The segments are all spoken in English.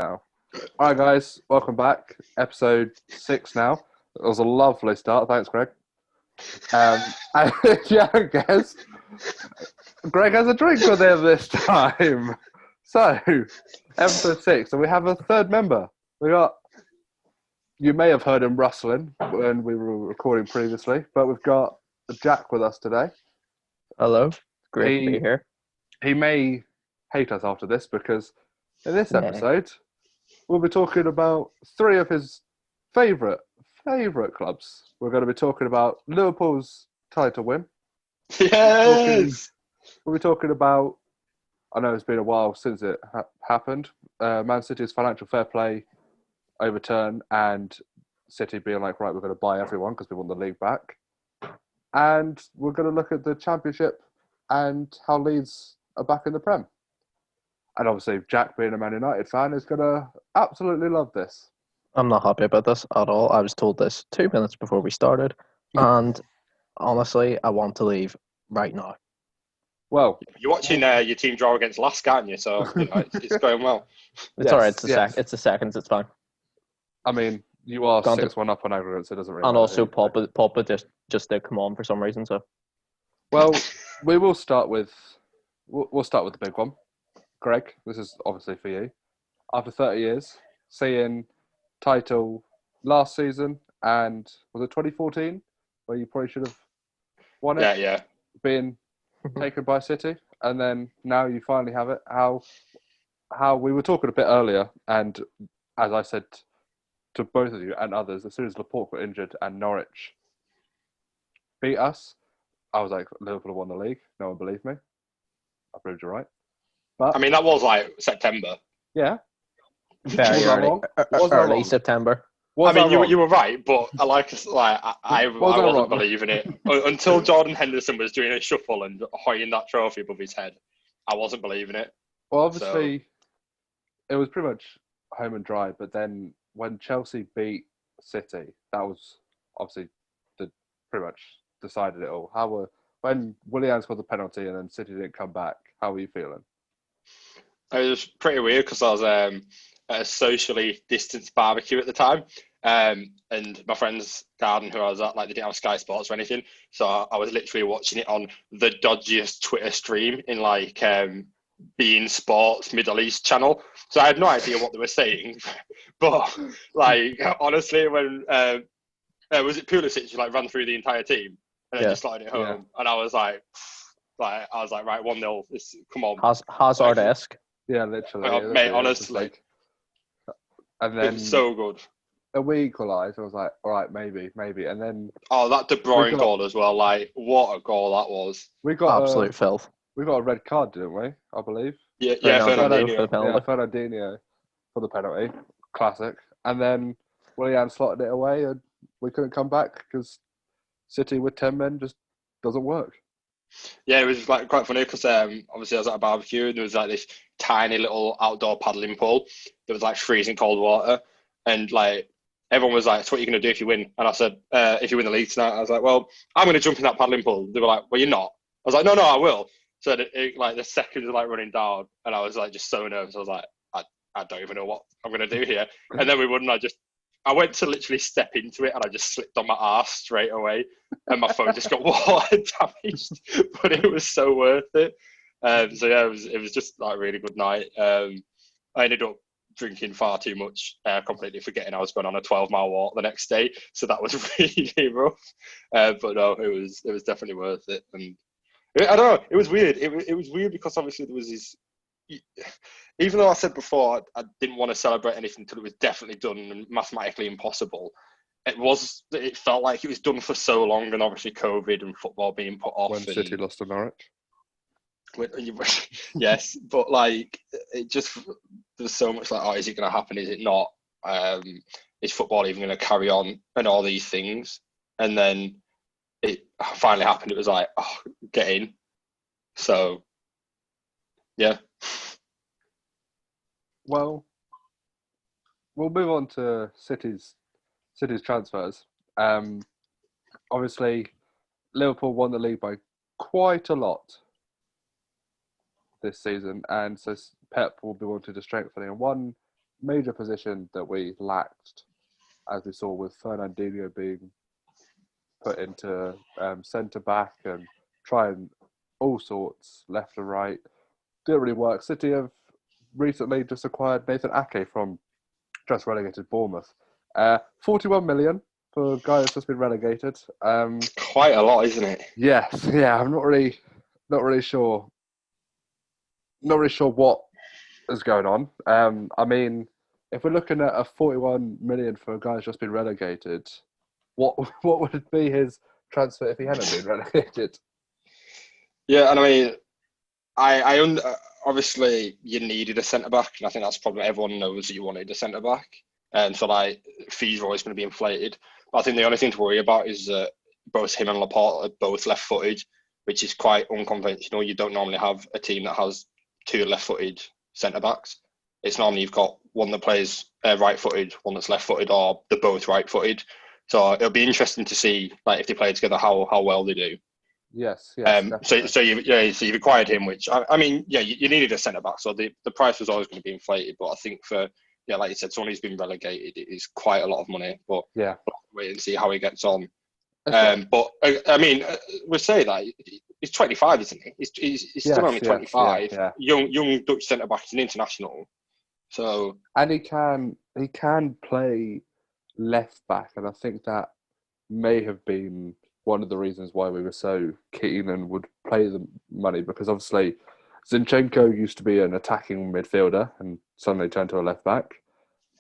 Now. All right, guys, welcome back. Episode 6 now. It was a lovely start. Thanks, Greg. And if you haven't guessed, Greg has a drink with him this time. So, episode 6, and we have a third member. You may have heard him rustling when we were recording previously, but we've got Jack with us today. Hello, great to be here. He may hate us after this because in this episode, we'll be talking about 3 of his favourite clubs. We're going to be talking about Liverpool's title win. Yes! We'll be talking about, I know it's been a while since it happened, Man City's financial fair play overturn and City being like, right, we're going to buy everyone because we want the league back. And we're going to look at the Championship and how Leeds are back in the Prem. And obviously, Jack, being a Man United fan, is going to absolutely love this. I'm not happy about this at all. I was told this 2 minutes before we started, and honestly, I want to leave right now. Well, you're watching your team draw against Lask, aren't you? So it's going well. It's all right. It's the seconds. It's fine. I mean, you are 6-1 up on aggregate, so it doesn't really and matter. Also, Pogba just did come on for some reason. So, well, we will start with the big one. Greg, this is obviously for you. After 30 years, seeing title last season and was it 2014 where you probably should have won it? Yeah. Being taken by City, and then now you finally have it. How we were talking a bit earlier, and as I said to both of you and others, as soon as Laporte got injured and Norwich beat us, I was like, Liverpool won the league. No one believed me. I proved you right. But I mean, that was like September. Yeah. very early September. I mean, you were right, but I wasn't believing it until Jordan Henderson was doing a shuffle and holding that trophy above his head. I wasn't believing it. Well, obviously, it was pretty much home and dry. But then when Chelsea beat City, that was obviously pretty much decided it all. When Willian scored the penalty and then City didn't come back, how were you feeling? It was pretty weird because I was at a socially distanced barbecue at the time. And my friend's garden who I was at, they didn't have Sky Sports or anything. So I was literally watching it on the dodgiest Twitter stream in beIN Sports Middle East channel. So I had no idea what they were saying. But honestly, when was it Pulisic who ran through the entire team and then just slotted it home? Yeah. And I was like, right, 1-0. Come on. Hazard-esque. Yeah, literally. Mate, honestly. And then it was so good. And we equalised. I was like, all right, maybe. And then that De Bruyne goal as well. What a goal that was. We got absolute filth. We got a red card, didn't we? I believe. Yeah, Fernandinho. Fernandinho for the penalty. Classic. And then Willian slotted it away, and we couldn't come back because City with 10 men just doesn't work. Yeah, it was quite funny because obviously I was at a barbecue and there was this tiny little outdoor paddling pool. There was freezing cold water, and everyone was like, "So what are you going to do if you win?" And I said, "If you win the league tonight," I was like, "Well, I'm going to jump in that paddling pool." They were like, "Well, you're not." I was like, "No, I will." So the seconds were running down, and I was just so nervous. I was like, "I don't even know what I'm going to do here." And then we won, and I went to literally step into it and I just slipped on my arse straight away and my phone just got water damaged, but it was so worth it. It was just a really good night. I ended up drinking far too much, completely forgetting I was going on a 12-mile walk the next day. So that was really rough. But no, it was definitely worth it. And I don't know, it was weird. It was weird because obviously there was this, even though I said before I didn't want to celebrate anything until it was definitely done and mathematically impossible, it felt like it was done for so long, and obviously COVID and football being put off. When City lost to Norwich. Yes, but it just, there's so much is it going to happen? Is it not? Is football even going to carry on? And all these things. And then it finally happened. It was get in. So, yeah. Well, we'll move on to City's transfers. Obviously, Liverpool won the league by quite a lot this season, and so Pep will be wanting to strengthen. And one major position that we lacked, as we saw with Fernandinho being put into centre back and trying all sorts left and right. Didn't really work. City have recently just acquired Nathan Ake from just relegated Bournemouth. 41 million for a guy that's just been relegated. Quite a lot, isn't it? Yes, yeah. I'm not really sure. Not really sure what is going on. I mean, if we're looking at a 41 million for a guy who's just been relegated, what would be his transfer if he hadn't been relegated? Yeah, and I mean, obviously you needed a centre back, and I think that's probably everyone knows that you wanted a centre back, and so like fees are always going to be inflated. But I think the only thing to worry about is that both him and Laporte are both left-footed, which is quite unconventional. You don't normally have a team that has two left-footed centre backs. It's normally you've got one that plays right-footed, one that's left-footed, or they're both right-footed. So it'll be interesting to see like if they play together how well they do. Yes. So you've acquired him, which I mean, yeah, you needed a centre back, so the price was always going to be inflated. But I think for like you said, someone who's been relegated, it is quite a lot of money. But yeah, we'll wait and see how he gets on. But I mean, we'll say that he's 25, isn't he? He's still only 25. Yeah. Young Dutch centre back. He's an international. So and he can play left back, and I think that may have been one of the reasons why we were so keen and would play the money, because obviously Zinchenko used to be an attacking midfielder and suddenly turned to a left back.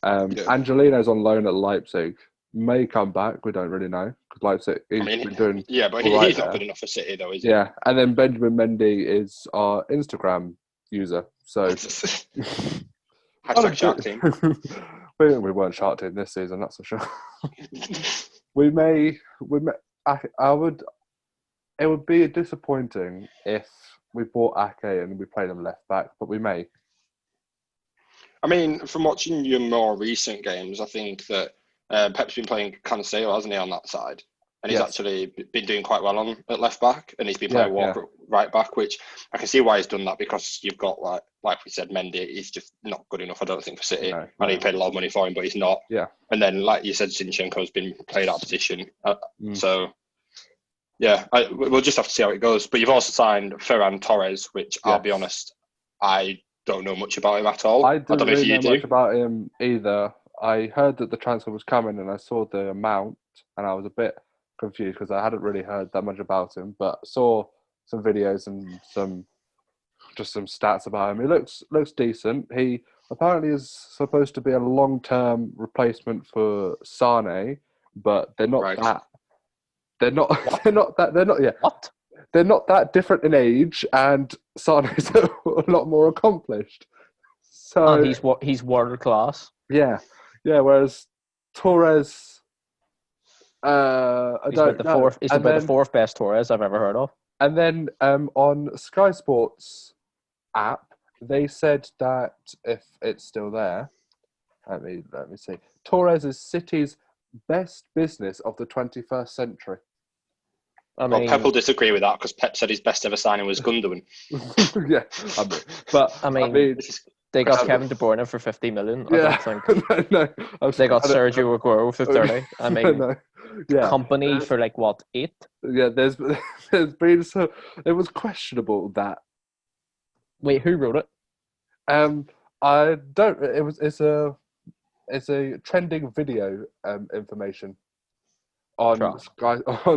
Angelino's on loan at Leipzig, may come back. We don't really know because Leipzig been doing. Yeah, but he's not good enough for City, though, is he? Yeah, and then Benjamin Mendy is our Instagram user. So hashtag Shark Team. we weren't Shark Team this season, that's for sure. we may. It would be disappointing if we bought Ake and we played him left back, but we may. I mean, from watching your more recent games, I think that Pep's been playing Cancelo, hasn't he, on that side? And he's actually been doing quite well at left back, and he's been playing Walker at right back, which I can see why he's done that, because you've got, like we said, Mendy, he's just not good enough, I don't think, for City. I know you paid a lot of money for him, but he's not. Yeah. And then, like you said, Zinchenko's been played out of position. So, yeah, we'll just have to see how it goes. But you've also signed Ferran Torres, which I'll be honest, I don't know much about him at all. I don't really know much about him either. I heard that the transfer was coming and I saw the amount and I was a bit confused because I hadn't really heard that much about him, but saw some videos and some stats about him. He looks decent. He apparently is supposed to be a long-term replacement for Sane, but they're not that. They're not. They're not that. They're not. Yeah. What? They're not that different in age, and Sane's a lot more accomplished. So and he's world class. Yeah. Whereas Torres, He's about the fourth best Torres I've ever heard of. And then on Sky Sports app, they said that if it's still there, let me see. Torres is City's best business of the 21st century. Pep will disagree with that because Pep said his best ever signing was Gundogan. Yeah, they got Kevin De Bruyne for 50 million. Yeah. I don't think. No, they got Sergio Aguero for 30. I mean, company for 8? Yeah, there's been it was questionable that. Wait, who wrote it? I don't. It's a trending video information on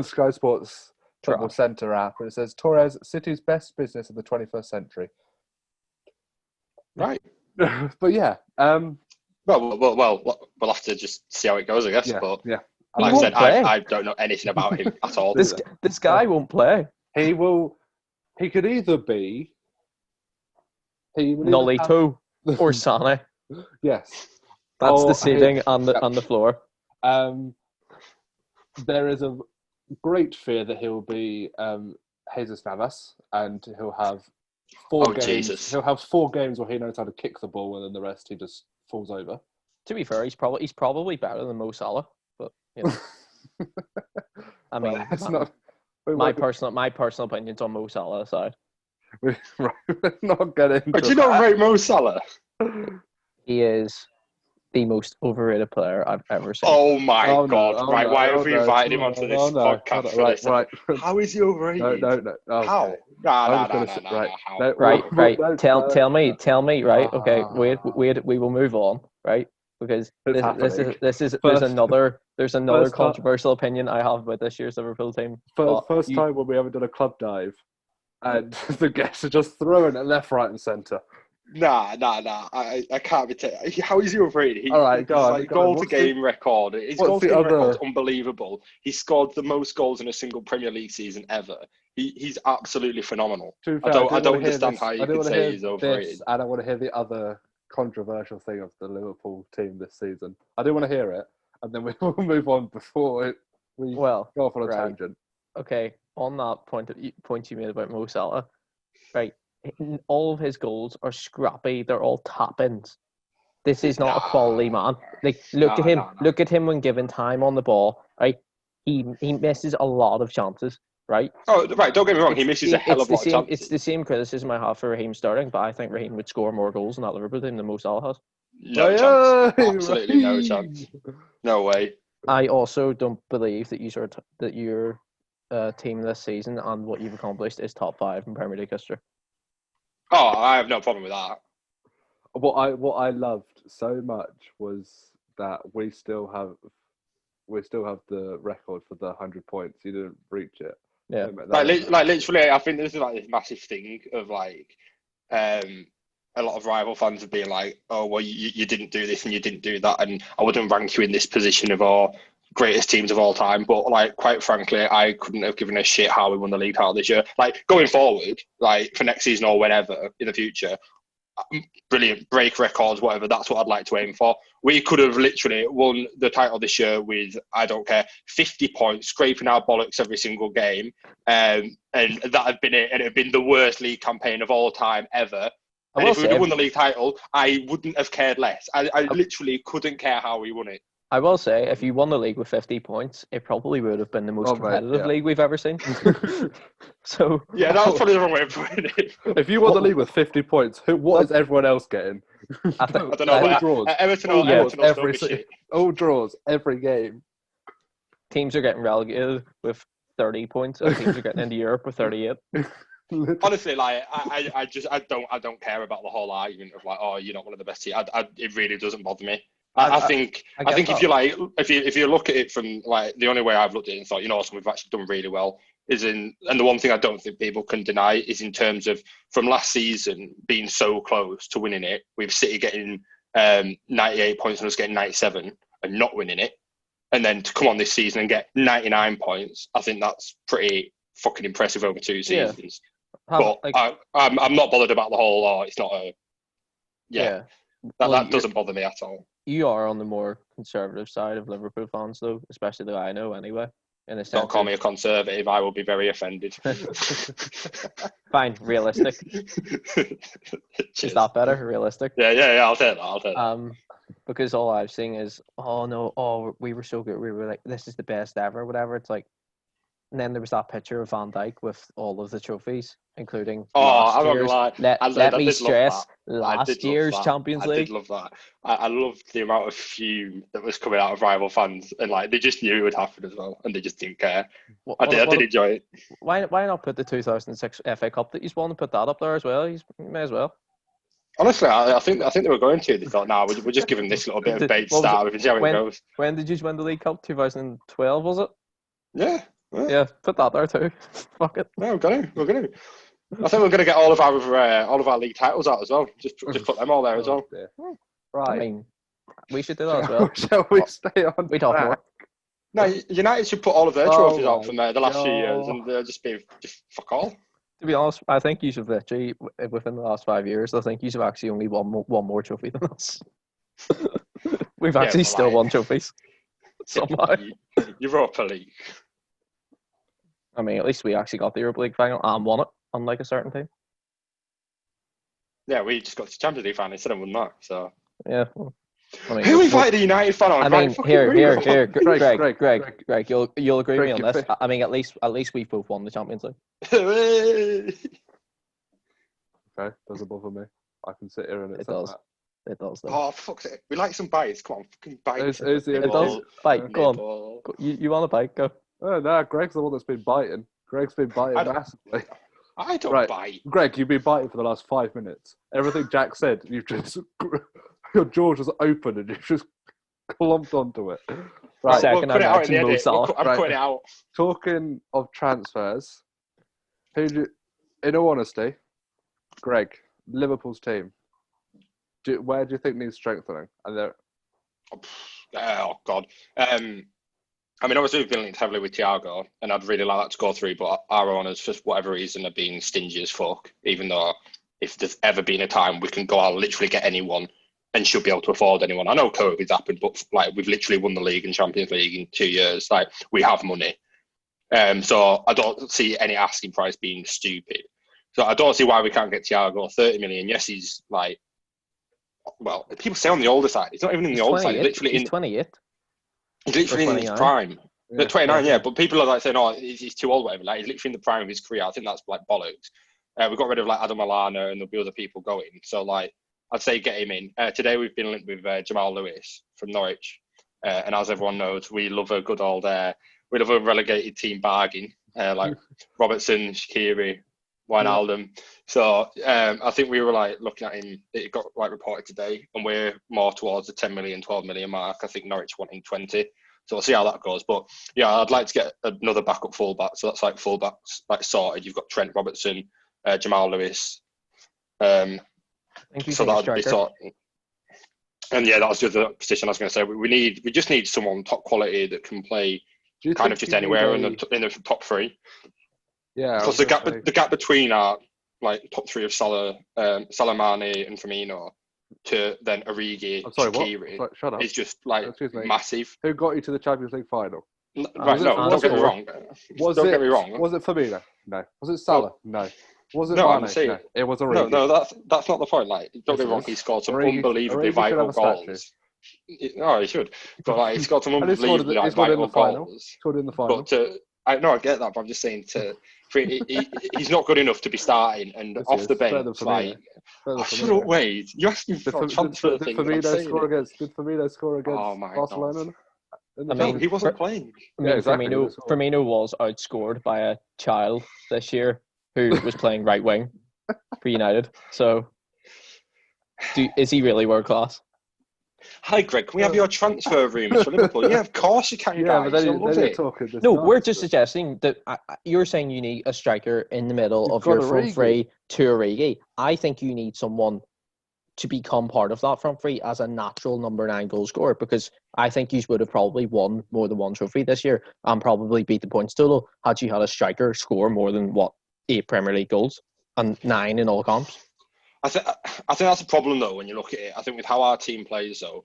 Sky Sports Football Centre app, and it says Torres, City's best business of the 21st century. Right. But yeah. Well, we'll have to just see how it goes, I guess. Yeah, but yeah. Like I said, I don't know anything about him at all. This guy won't play. He could either be Nolito or Sane. Yes. That's the seating on the floor. There is a great fear that he'll be Jesus Navas, and he'll have 4 games. Jesus. He'll have 4 games where he knows how to kick the ball, and then the rest he just falls over. To be fair, he's probably better than Mo Salah, but you know. I mean, it's not. My personal opinions on Mo Salah aside. We're not getting. But you don't rate Mo Salah. He is the most overrated player I've ever seen. Oh my Oh, no, God! oh, Right, no, why oh, have we no, invited him oh, onto no, this oh, no, podcast oh, for right, this? right. How is he overrated? No. Okay. How? Nah, I'm nah, just nah, gonna nah, sit nah, right. nah. How? No, Right. no, Tell me. Right. Okay. Ah. We will move on. Right. Because It's this happening. is First- another first time- controversial opinion I have about this year's Liverpool team. First time when we haven't done a club dive, and the guests are just throwing it left, right, and centre. Nah. I can't be. How is he overrated? All right, go on. Like goal to game record. His goal to game record is unbelievable. He scored the most goals in a single Premier League season ever. He's absolutely phenomenal. I don't understand how you could say he's overrated. I don't want to hear the other controversial thing of the Liverpool team this season. I do want to hear it, and then we will move on before we go off on a tangent. Okay, on that point you made about Mo Salah, right? All of his goals are scrappy. They're all tap-ins. This is not a quality man. Like, look at him. Look at him when given time on the ball. Right, he misses a lot of chances. Right. Oh, right. Don't get me wrong. He misses a hell of a lot of chances. It's the same criticism I have for Raheem starting, but I think Raheem would score more goals in that Liverpool team than Mo Salah has. No chance. Absolutely no chance. No way. I also don't believe that your team this season and what you've accomplished is top 5 in Premier League history. Oh, I have no problem with that. What I loved so much was that we still have the record for the 100 points. You didn't reach it. Yeah, like literally, I think this is like this massive thing of like, a lot of rival fans have been like, oh well, you didn't do this and you didn't do that, and I wouldn't rank you in this position of our greatest teams of all time. But like, quite frankly, I couldn't have given a shit how we won the league title this year. Like going forward, like for next season or whenever in the future. Brilliant, break records, whatever. That's what I'd like to aim for. We could have literally won the title this year with, I don't care, 50 points, scraping our bollocks every single game, and that had been it. And it had been the worst league campaign of all time ever. And if we would have won the league title, I wouldn't have cared less. I literally couldn't care how we won it. I will say, if you won the league with 50 points, it probably would have been the most competitive league we've ever seen. So yeah, that's probably the wrong way of putting it. If you won the league with 50 points, what is everyone else getting? I don't know. All draws. Everton all draws every game. Teams are getting relegated with 30 points, and teams are getting into Europe with 38. Honestly, like I don't care about the whole argument of like, oh, you're not one of the best teams. It really doesn't bother me. I think if you like, if you look at it from like the only way I've looked at it and thought, you know, so we've actually done really well and the one thing I don't think people can deny is in terms of from last season being so close to winning it, with City getting 98 points and us getting 97 and not winning it, and then to come on this season and get 99 points, I think that's pretty fucking impressive over 2 seasons. Yeah. But I'm not bothered about the whole. Oh, it's not a. Yeah. That doesn't bother me at all. You are on the more conservative side of Liverpool fans, though, especially the I know anyway. In a sense, don't call me a conservative. I will be very offended. Fine, realistic. Is that better? Realistic? Yeah. I'll take that. Because all I've seen is, we were so good. We were like, this is the best ever, whatever. It's like, and then there was that picture of Van Dijk with all of the trophies, including last year's Champions League. I did love that. I loved the amount of fume that was coming out of rival fans, and like they just knew it would happen as well, and they just didn't care. I did enjoy it. Why not put the 2006 FA Cup that he's won and put that up there as well? You may as well. Honestly, I think they were going to. They thought, we're just giving this little bit of bait to start with and see how it goes. When did you win the League Cup? 2012, was it? Yeah. Yeah, put that there too. Fuck it. No, we're gonna. I think we're gonna get all of our league titles out as well. Just put them all there as well. Right. I mean, we should do that as well. Shall we stay on? We talk more. No, United should put all of their trophies out from the last few years, and just fuck all. To be honest, I think you have literally within the last 5 years. I think you have actually only won one more trophy than us. We've actually still won trophies somehow. Europa League. I mean, at least we actually got the Europa League final and won it, unlike a certain team. Yeah, we just got to the Champions League final instead of won that. So yeah. Well, I mean, who invited a United fan on? I mean, here, Greg, you'll agree with me on this. I mean, at least we've both won the Champions League. Okay, doesn't bother me. I can sit here and it does. that. It does, though. Oh, fuck's sake. We like some bites. Come on, fucking bites. Is the It does. Bite. Go on. Nibble. You want a bite? Go. Oh, no, Greg's the one that's been biting. Greg's been biting I don't- massively. I don't Right. bite. Greg, you've been biting for the last 5 minutes. Everything Jack said, you've just your jaw just opened and you've just clumped onto it. Right. Second, We'll put it I'm out in the actually Mo edit. Salah. I'm Right. putting it out. Talking of transfers, in all honesty, Greg, Liverpool's team, where do you think needs strengthening? Oh, God. I mean, obviously, we've been linked heavily with Thiago, and I'd really like that to go through, but our owners, for whatever reason, are being stingy as fuck, even though if there's ever been a time we can go out and literally get anyone and should be able to afford anyone. I know COVID's happened, but like we've literally won the league and Champions League in 2 years. Like, we have money. So I don't see any asking price being stupid. So I don't see why we can't get Thiago 30 million. Yes, he's like, well, people say on the older side. He's not even in the older side. He's literally He's 28. He's literally in his 29. prime. Yeah. 29, yeah, but people are like saying, "Oh, he's too old, whatever." Like, he's literally in the prime of his career. I think that's like bollocks. We got rid of like Adam Lallana, and there'll be other people going. So like, I'd say get him in. Today we've been linked with Jamal Lewis from Norwich, and as everyone knows, we love a good old we love a relegated team bargain like Robertson, Shaqiri, Wijnaldum. So I think we were like looking at him. It got like reported today, and we're more towards the 10 million, 12 million mark. I think Norwich wanting 20. So we'll see how that goes. But yeah, I'd like to get another backup fullback. So that's like fullbacks like sorted. You've got Trent Robertson, Jamal Lewis. I think you So think a that would be striker. sorted. And yeah, that's the other position I was going to say. We just need someone top quality that can play Do you kind think of just you anywhere need in the top three. Yeah. Because the gap between our like top three of Salah, Mane, and Firmino to then Origi, I'm sorry, what? Shaqiri Sorry, shut up. is just like Excuse me. massive. Who got you to the Champions League final? Right, no, don't get me wrong. Was Don't it, get me wrong. Was it Firmino? No. Was it Salah? No. Was it No, Mane? I'm saying No. It was Origi. no. That's not the point. Like, don't Yes, get me it wrong. is. He scored some Origi unbelievably should have vital a statue. goals. No, he should. But like, he scored some And he scored unbelievably in the vital final. goals. Scored in the final. But I get that. But I'm just saying he's not good enough to be starting and Yes, off he the is. Better than bench. Firmino. Like, Better than shut Firmino. up, Wade. You asked me for a transfer thing. Did Firmino score against Oh my Barcelona? God. In the I No, mean, he wasn't playing. I mean, Yeah, exactly. Firmino was outscored by a child this year who was playing right wing for United. So, is he really world class? Hi, Greg. Can we have your transfer rooms for Liverpool? Yeah, of course you can, Yeah, guys. but then You'll love you're it. talking this No, we're just nonsense. suggesting that you're saying you need a striker in the middle You've of your got front Origi. three to Origi. I think you need someone to become part of that front three as a natural number 9 goal scorer, because I think you would have probably won more than one trophy this year and probably beat the points total had you had a striker score more than 8 Premier League goals and 9 in all comps. I think that's a problem though when you look at it. I think with how our team plays though,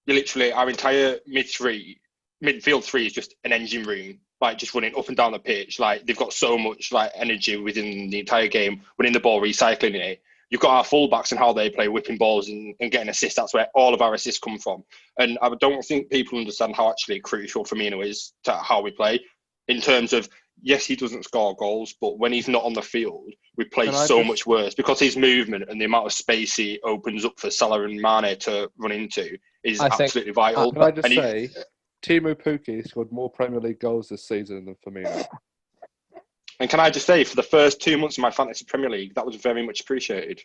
you literally our entire midfield three is just an engine room, like just running up and down the pitch. Like they've got so much like energy within the entire game, winning the ball, recycling it. You've got our fullbacks and how they play, whipping balls and getting assists. That's where all of our assists come from. And I don't think people understand how actually crucial Firmino is to how we play. In terms of, yes, he doesn't score goals, but when he's not on the field, we play much worse because his movement and the amount of space he opens up for Salah and Mane to run into is absolutely vital. Can I just say, Timo Pukki scored more Premier League goals this season than Firmino. And can I just say, for the first 2 months of my fantasy Premier League, that was very much appreciated.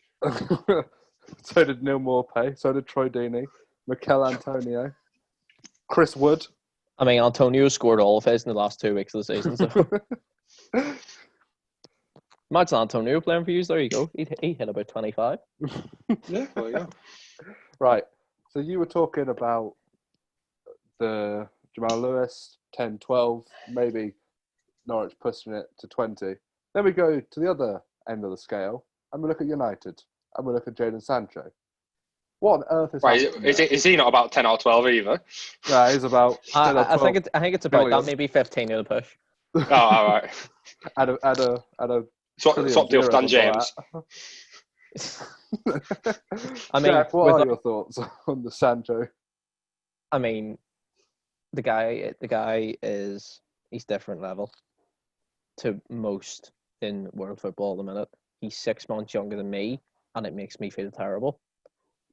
So did Neil Maupay. So did Troy Deeney. Mikel Antonio. Chris Wood. I mean, Antonio scored all of his in the last 2 weeks of the season. So. Imagine Antonio playing for you. There you go. He hit about 25. Yeah, well, yeah. Right. So you were talking about the Jamal Lewis, 10, 12, maybe Norwich pushing it to 20. Then we go to the other end of the scale and we look at United and we look at Jadon Sancho. What on earth is happening? Is he not about 10 or 12 either? Yeah, he's about 10 or 12. I think it's about billion. that, maybe 15 in the push. Oh, all right. At a Swap deal Stan James. I mean, Jack, what are your thoughts on the Sancho? I mean, the guy he's different level to most in world football at the minute. He's 6 months younger than me, and it makes me feel terrible.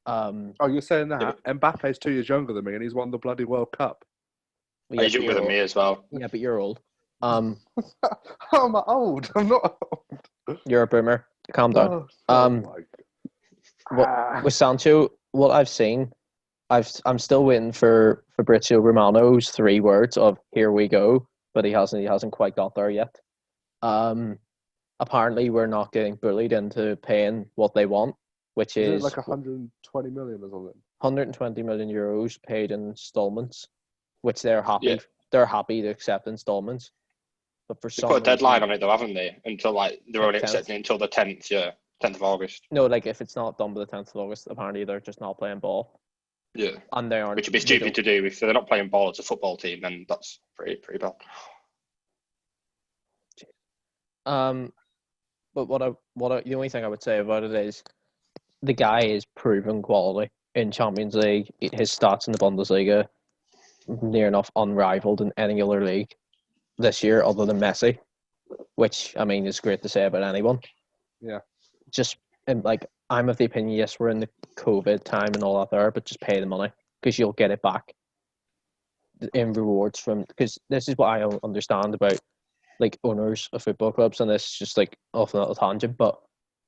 Oh, you're saying that Mbappe's 2 years younger than me, and he's won the bloody World Cup. He's younger than me as well. Yeah, but you're old. How am I old? I'm not old. You're a boomer. Calm down. My God. With Sancho, what I've seen, I'm still waiting for Fabrizio Romano's 3 words of "here we go," but he hasn't quite got there yet. Apparently, we're not getting bullied into paying what they want, which Is is it like 120 million or something? 120 million euros paid in installments, which they're happy. Yeah. They're happy to accept installments, but for They some put a deadline reason, on it though, haven't they? Until like they're only 10th. accepting it until the 10th. Yeah, 10th of August. No, like if it's not done by the 10th of August, apparently they're just not playing ball, Yeah, and they aren't. which would be they stupid don't- to do if they're not playing ball as a football team. Then that's pretty bad. But the only thing I would say about it is the guy is proven quality in Champions League. His stats in the Bundesliga near enough unrivaled in any other league this year, other than Messi, which I mean is great to say about anyone. Yeah. Just like I'm of the opinion, yes, we're in the COVID time and all that there, but just pay the money because you'll get it back in rewards from. Because this is what I don't understand about like owners of football clubs, and this is just like off a little tangent, but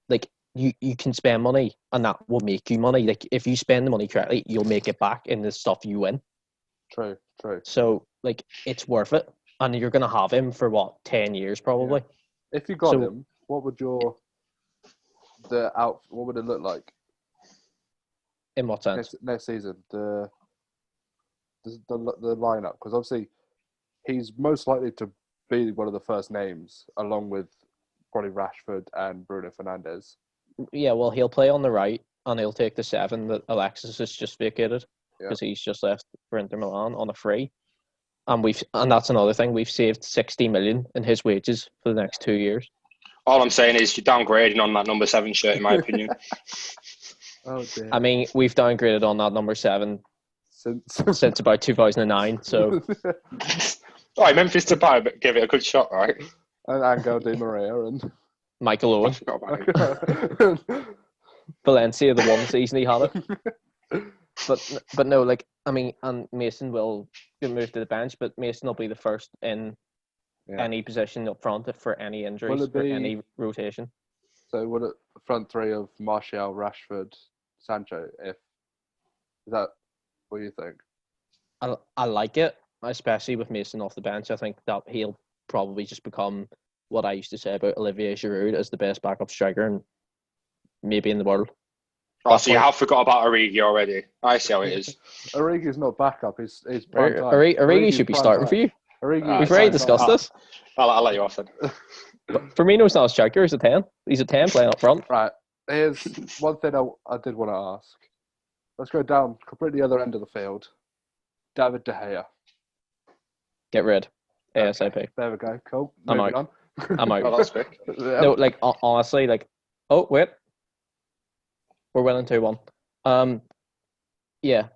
like you can spend money and that will make you money. Like if you spend the money correctly, you'll make it back in the stuff you win. True. So like it's worth it, and you're gonna have him for what 10 years probably. If you got So- him, what would what would it look like In what sense? next season? The lineup, because obviously he's most likely to be one of the first names, along with probably Rashford and Bruno Fernandes. Yeah, well he'll play on the right, and he'll take the 7 that Alexis has just vacated because he's just left for Inter Milan on a free. And that's another thing. We've saved 60 million in his wages for the next 2 years. All I'm saying is you're downgrading on that number 7 shirt, in my opinion. Oh dear. I mean, we've downgraded on that number 7 since about 2009. So All right, Memphis Depay, but give it a good shot, right? and Angel Di Maria and Michael I Owen, forgot about him. Valencia, the one season he had it. But no, like I mean, and Mason will get moved to the bench, but Mason will be the first in any position up front for any injuries or any rotation. So would it front 3 of Martial, Rashford, Sancho? Is that what you think? I like it, especially with Mason off the bench. I think that he'll probably just become what I used to say about Olivier Giroud as the best backup striker and maybe in the world. Oh, so you have forgot about Origi already. I see how it is. Origi's not backup. He's prime time. Origi should be starting for you. Origi, We've already discussed this. I'll let you off then. But Firmino's not a striker. He's a 10. He's a 10 playing up front. Right. Here's one thing I did want to ask. Let's go down completely the other end of the field. David De Gea. Get rid. ASAP. Okay, there we go. Cool. I'm Moving out. on. I'm out. Oh, that's quick. No, like honestly, like, oh wait, we're winning 2-1. Yeah,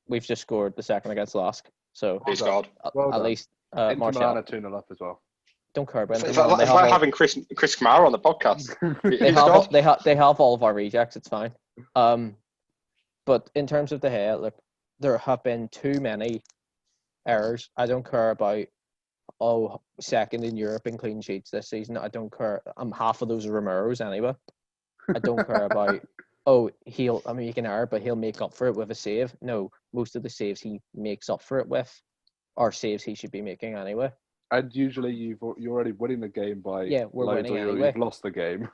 we've just scored the second against Lask, so Who's God? Well at done. least Inter Milan Martial. are 2-0 up as well. Don't care about If Inter Milan. I having Chris Kamara on the podcast. They have all of our rejects. It's fine. But in terms of De Gea, look, there have been too many errors. I don't care about second in Europe in clean sheets this season. I don't care. Half of those are Romero's anyway. I don't care about he'll make an error, but he'll make up for it with a save. No, most of the saves he makes up for it with are saves he should be making anyway. And usually you're already winning the game by we're loads, winning or anyway. you've lost the game.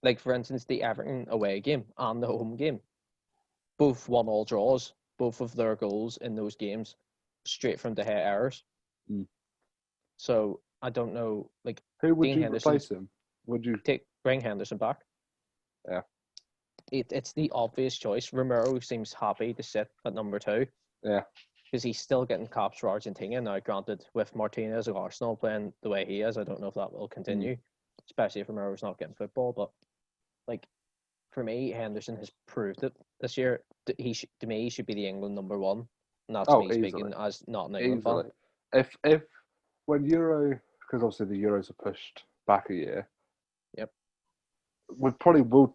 Like for instance, the Everton away game and the home game, both 1-1 draws. Both of their goals in those games straight from De Gea errors. Mm. So I don't know. Like Who would Dean you Henderson, replace him? Would you bring Henderson back? Yeah. It's the obvious choice. Romero seems happy to sit at number 2. Yeah. Because he's still getting caps for Argentina. Now, granted, with Martinez of Arsenal playing the way he is, I don't know if that will continue, especially if Romero's not getting football. But, like, for me, Henderson has proved it this year. To me, he should be the England number 1. And that's me speaking as not an England fan. If when Euro, because obviously the Euros are pushed back a year. Yep. We probably will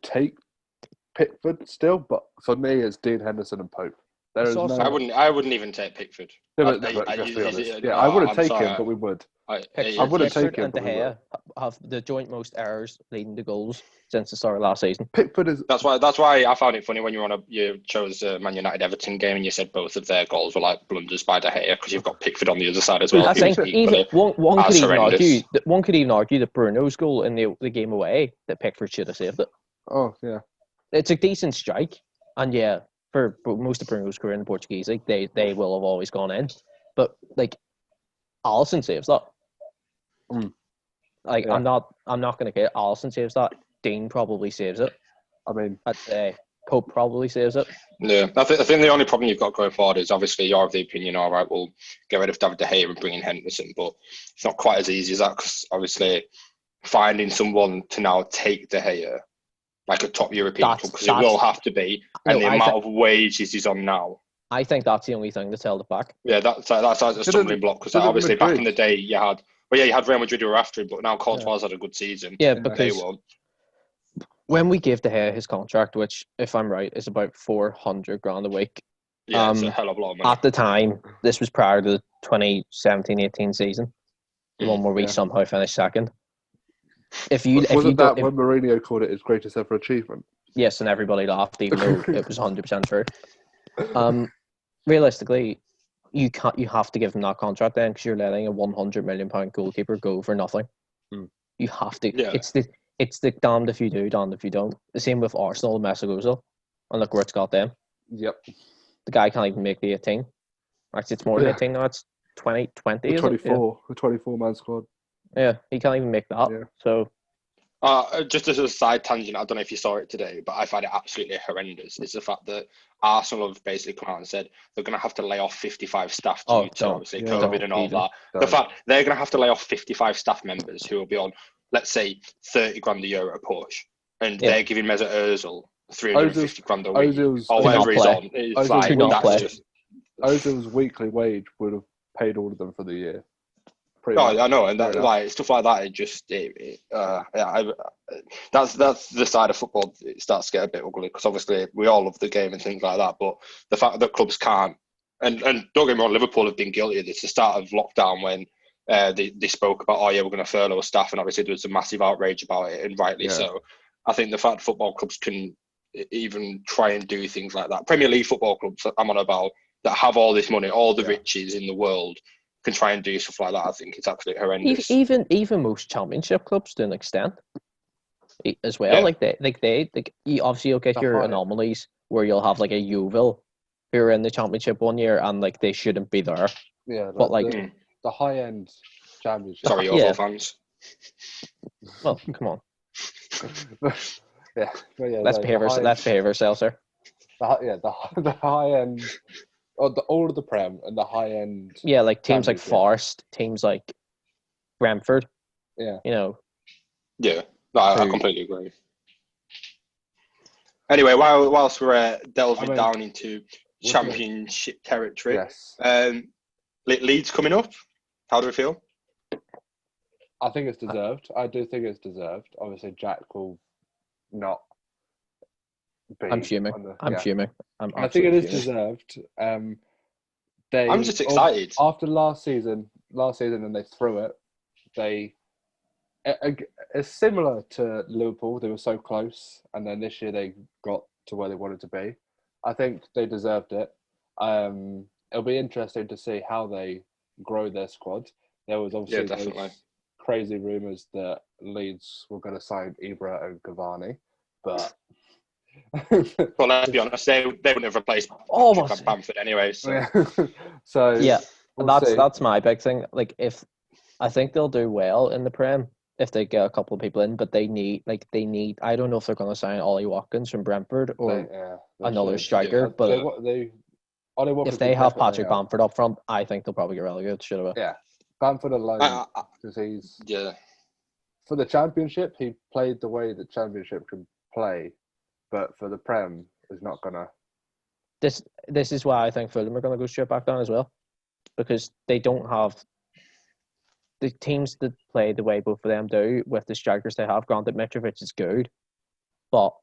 Pickford still, but for me, it's Dean Henderson and Pope. There is saw no. some- I wouldn't even take Pickford. No, but let's be honest. Yeah, I wouldn't take him, but we would. I wouldn't take him, and De but we will. Gea have the joint most errors leading to goals since the start of last season. Pickford is. That's why I found it funny when you chose Man United Everton game and you said both of their goals were like blunders by De Gea because you've got Pickford on the other side as well. I think even one could even horrendous. argue that Bruno's goal in the game away that Pickford should have saved it. Oh yeah. It's a decent strike, and yeah, for most of Bruno's career in the Portuguese league, they will have always gone in. But like, Alisson saves that. Like Yeah. I'm not going to get Alisson saves that. Dean probably saves it. I mean, I'd say Pope probably saves it. Yeah, I think the only problem you've got going forward is obviously you're of the opinion, all right, we'll get rid of David De Gea and bring in Henderson, but it's not quite as easy as that because obviously finding someone to now take De Gea like a top European club because it will have to be, and the amount of wages he's on now. I think that's the only thing that's held it back. Yeah, that's a stumbling block because obviously back in the day you had Real Madrid who were after him, but now Courtois had a good season. Yeah, because when we gave De Gea his contract, which if I'm right is about 400 grand a week. Yeah, it's a hell of a lot of money. At the time, this was prior to the 2017-18 season, the one where we somehow finished second. Wasn't that when Mourinho called it his greatest ever achievement? Yes, and everybody laughed, even though it was 100% true. Realistically, you have to give him that contract then because you're letting a £100 million goalkeeper go for nothing. You have to. Yeah. It's the damned if you do, damned if you don't. The same with Arsenal and Messi Ozil, and look where it's got them. Yep. The guy can't even make the 18. Actually, it's more than 18 now. It's 20. The 24. The 24-man squad. Yeah, he can't even make that. Yeah. So, just as a side tangent, I don't know if you saw it today, but I find it absolutely horrendous. It's the fact that Arsenal have basically come out and said they're going to have to lay off 55 staff to obviously COVID and all that. The fact they're going to have to lay off 55 staff members who will be on, let's say, 30 grand a year at a push, and they're giving Mesut Ozil 350 grand a week or whatever he's on. It's like, that's just... Ozil's weekly wage would have paid all of them for the year. I know, and that, like stuff like that. That's the side of football. It starts to get a bit ugly because obviously we all love the game and things like that. But the fact that clubs can't, and don't get me wrong, Liverpool have been guilty of this. The start of lockdown when they spoke about, we're going to furlough staff, and obviously there was a massive outrage about it, and rightly so. I think the fact football clubs can even try and do things like that. Premier League football clubs, I'm on about, that have all this money, all the riches in the world, can try and do stuff like that. I think it's absolutely horrendous. Even most championship clubs to an extent, as well. Yeah. You obviously you'll get your anomalies where you'll have like a Yeovil who are in the championship one year and like they shouldn't be there. Yeah, but like the high end championship. Sorry, Yeovil fans. Well, come on. Yeah, let's behave ourselves, sir. The high end. All of the Prem and the high end. Yeah, like teams like Forest, teams like Brentford. Yeah. You know. Yeah, no, I completely agree. Anyway, whilst we're delving down into championship territory, Leeds coming up. How do we feel? I think it's deserved. I do think it's deserved. Obviously, Jack will not. I'm fuming. I'm fuming. I think it is deserved. I'm just excited. After last season, and they threw it. It's similar to Liverpool. They were so close, and then this year they got to where they wanted to be. I think they deserved it. It'll be interesting to see how they grow their squad. There was obviously those crazy rumours that Leeds were going to sign Ibra and Cavani, but. Well, let's be honest, they wouldn't have replaced Bamford anyway. So, that's my big thing. Like, I think they'll do well in the Prem if they get a couple of people in, but they need. I don't know if they're going to sign Ollie Watkins from Brentford or another striker, but if they have Patrick Bamford up front, I think they'll probably get relegated. Should have. Yeah, Bamford alone because he's for the Championship. He played the way the Championship can play. But for the Prem, it's not gonna. This is why I think Fulham are gonna go straight back down as well, because they don't have the teams that play the way both of them do with the strikers they have. Granted, Mitrovic is good, but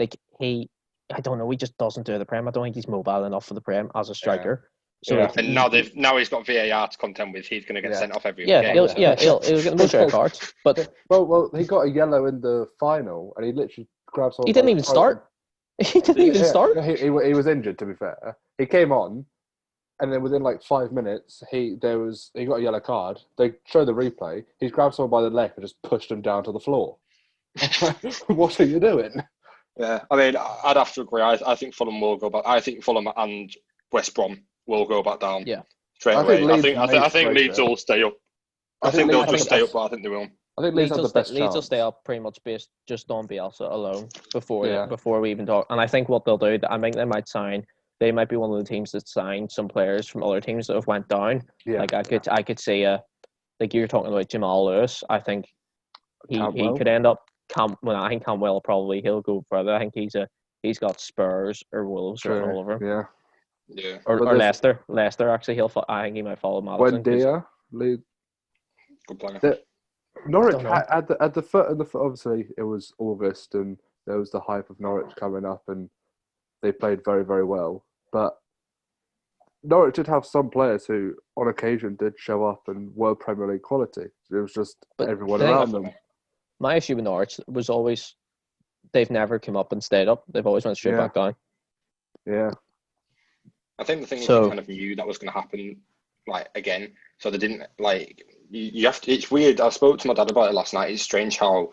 like I don't know, he just doesn't do the Prem. I don't think he's mobile enough for the Prem as a striker. So Yeah. like, And now he's got VAR to contend with. He's going to get sent off every yeah, game. he'll get the most red cards. But well, he got a yellow in the final, and he literally grabbed someone. he didn't even start. He didn't even start. He was injured. To be fair, he came on, and then within like 5 minutes, he got a yellow card. They show the replay. He's grabbed someone by the leg and just pushed him down to the floor. What are you doing? Yeah, I mean, I'd have to agree. I think Fulham will go back. I think Fulham and West Brom will go back down. Yeah, straight away. I think Leeds will stay up. I think they'll just stay up, but I think they will. I think Leeds have the best chance. Leeds will stay up pretty much based just on Bielsa alone before we even talk. And I think what they'll do, I think they might sign. They might be one of the teams that sign some players from other teams that have went down. Yeah. Like I could see like you're talking about Jamal Lewis. I think he could end up. I think Campbell he'll go further. I think he's got Spurs or Wolves written all over him. Yeah. Or Leicester. Leicester actually I think he might follow Madison. Buendia, good player. Norwich at the foot obviously it was August and there was the hype of Norwich coming up and they played very, very well. But Norwich did have some players who on occasion did show up and were Premier League quality. It was just everyone around them. My issue with Norwich was always they've never come up and stayed up. They've always went straight back down. Yeah. I think the thing is they kind of knew that was going to happen like again. So they didn't like you have to. It's weird. I spoke to my dad about it last night. It's strange how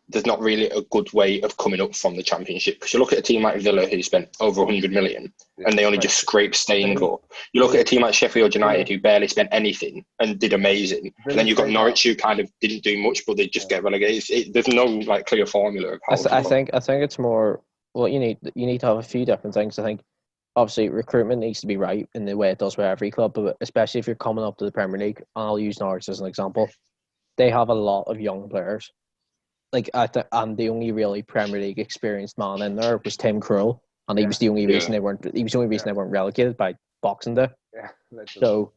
there's not really a good way of coming up from the Championship. Because you look at a team like Villa who spent over 100 million and they only just scraped staying up. You look at a team like Sheffield United who barely spent anything and did amazing. And then you've got Norwich who kind of didn't do much, but they just get relegated. There's no like clear formula of how. I think it's more. Well, you need to have a few different things. I think obviously recruitment needs to be right in the way it does with every club, but especially if you're coming up to the Premier League. And I'll use Norwich as an example. They have a lot of young players. Like and the only really Premier League experienced man in there was Tim Krul, and he was the only reason they weren't. He was the only reason they weren't relegated by Boxing Day. Yeah. So,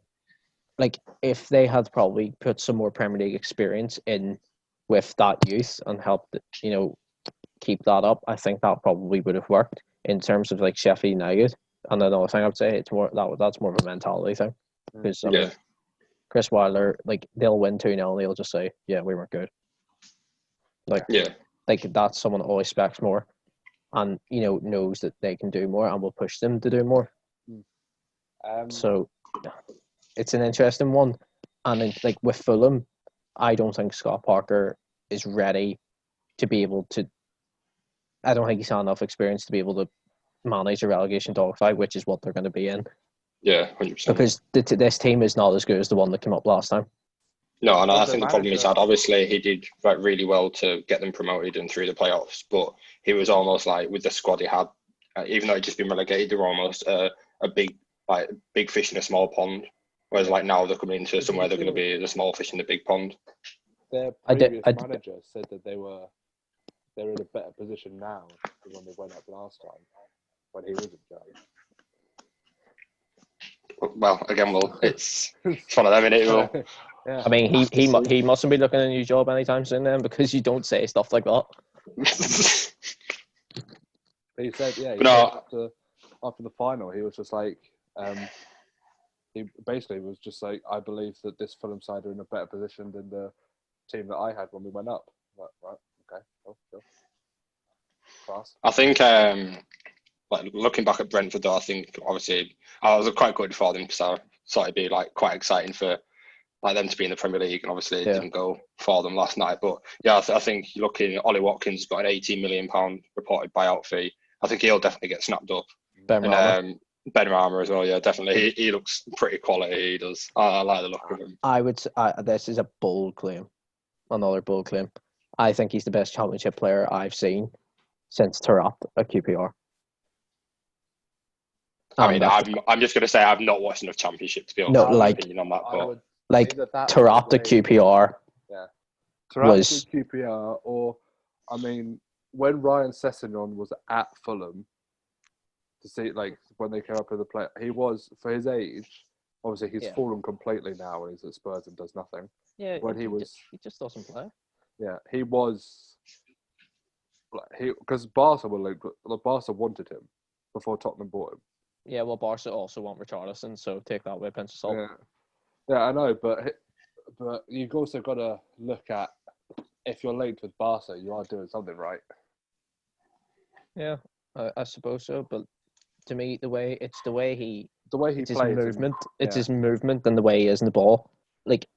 like, if they had probably put some more Premier League experience in with that youth and helped, keep that up, I think that probably would have worked in terms of like Sheffield United. And another thing I would say it's more that's more of a mentality thing because Chris Wilder, like they'll win 2-0 and they'll just say, "Yeah, we weren't good." Like that's someone that always expects more, and knows that they can do more and will push them to do more. So it's an interesting one, and then, like with Fulham, I don't think Scott Parker is ready to be able to. I don't think he's had enough experience to be able to manage a relegation dogfight, which is what they're going to be in. Yeah, 100%. Because this team is not as good as the one that came up last time. No, and I think the problem he's had, obviously, he did really well to get them promoted and through the playoffs, but he was almost like, with the squad he had, even though he'd just been relegated, they were almost a big fish in a small pond. Whereas like now they're coming into somewhere they're going to be the small fish in the big pond. Their previous manager said that they're in a better position now than when they went up last time, when he was in charge. Well, again, it's one of them, innit? Yeah. I mean, he mustn't be looking at a new job anytime soon then, because you don't say stuff like that. He said, after the final, he was just like, he basically was just like, I believe that this Fulham side are in a better position than the team that I had when we went up. Right, okay, cool. Class. I think, like looking back at Brentford, though, I think obviously I was quite good for them because I thought it'd be like quite exciting for like them to be in the Premier League, and obviously it didn't go for them last night. But yeah, I think looking, Ollie Watkins got an £18 million reported buyout fee. I think he'll definitely get snapped up. Ben Rama as well, yeah, definitely. He looks pretty quality. He does. I like the look of him. This is a bold claim, another bold claim. I think he's the best Championship player I've seen since Tarat at QPR. I mean, I'm just going to say I've not watched enough Championship to be able to have an opinion on that. But like Tarat at QPR, Tarat at QPR, or I mean, when Ryan Sessegnon was at Fulham, to see like when they came up with the play, he was for his age. Obviously, he's fallen completely now when he's at Spurs and does nothing. Yeah, when he just doesn't play. Yeah, he was because Barca wanted him before Tottenham bought him. Yeah, well, Barca also want Richarlison, so take that with a pinch of salt. Yeah, I know, but you've also got to look at if you're linked with Barca, you are doing something right. Yeah, I suppose so. But to me, the way he It's his plays, movement. It's his movement and the way he is in the ball. Like,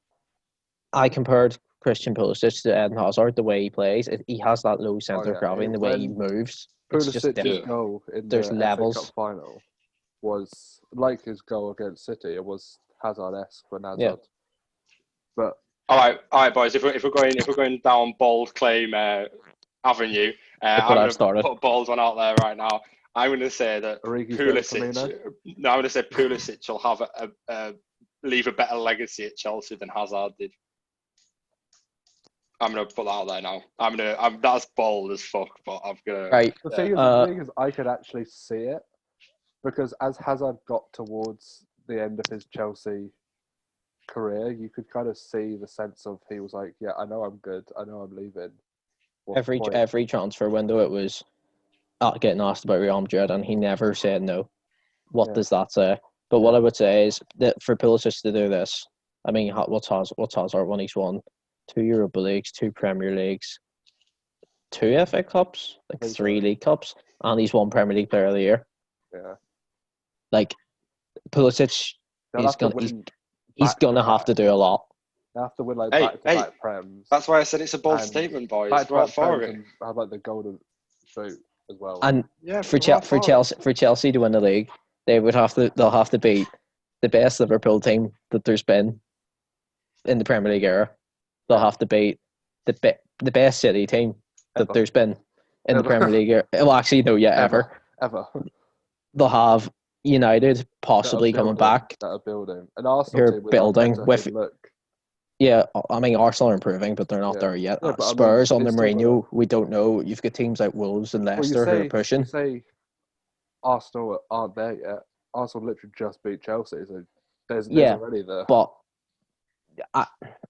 I compared Christian Pulisic to Eden Hazard. The way he plays, he has that low centre of gravity, and the way he moves. It's just Pulisic's goal in there's the levels. FA Cup final was like his goal against City. It was Hazard-esque when Hazard. Yeah. But all right, boys. If we're going down bold claim avenue, I'm going to put a bold one out there right now. I'm going to say that Pulisic. No, I'm going to say Pulisic will have leave a better legacy at Chelsea than Hazard did. I'm going to put that out there now. That's bold as fuck, but I'm going to. Right. The thing is, I could actually see it because as Hazard got towards the end of his Chelsea career, you could kind of see the sense of he was like, yeah, I know I'm good. I know I'm leaving. Every transfer window, it was getting asked about Real Madrid, and he never said no. What does that say? But what I would say is that for Pulisic to do this, I mean, what's Hazard won? He's won 2 Europa Leagues, 2 Premier Leagues, 2 FA Cups, like 3 League Cups, and he's won Premier League Player of the Year. Yeah. Like, Pulisic, he's gonna have to do a lot. They have to win like back-to-back Prems. That's why I said it's a bold statement, boys. Back-to-back Prems and have like the golden boot as well. And for Chelsea to win the league, they'll have to beat the best Liverpool team that there's been in the Premier League era. They'll have to beat the best City team that there's been in the Premier League era. Well, actually, no, ever. They'll have United possibly coming back. That are building. And Arsenal who are building with. Yeah, I mean, Arsenal are improving, but they're not there yet. Spurs on the Mourinho, we don't know. You've got teams like Wolves and Leicester who are pushing. You say Arsenal aren't there yet. Arsenal literally just beat Chelsea, so there's already there. But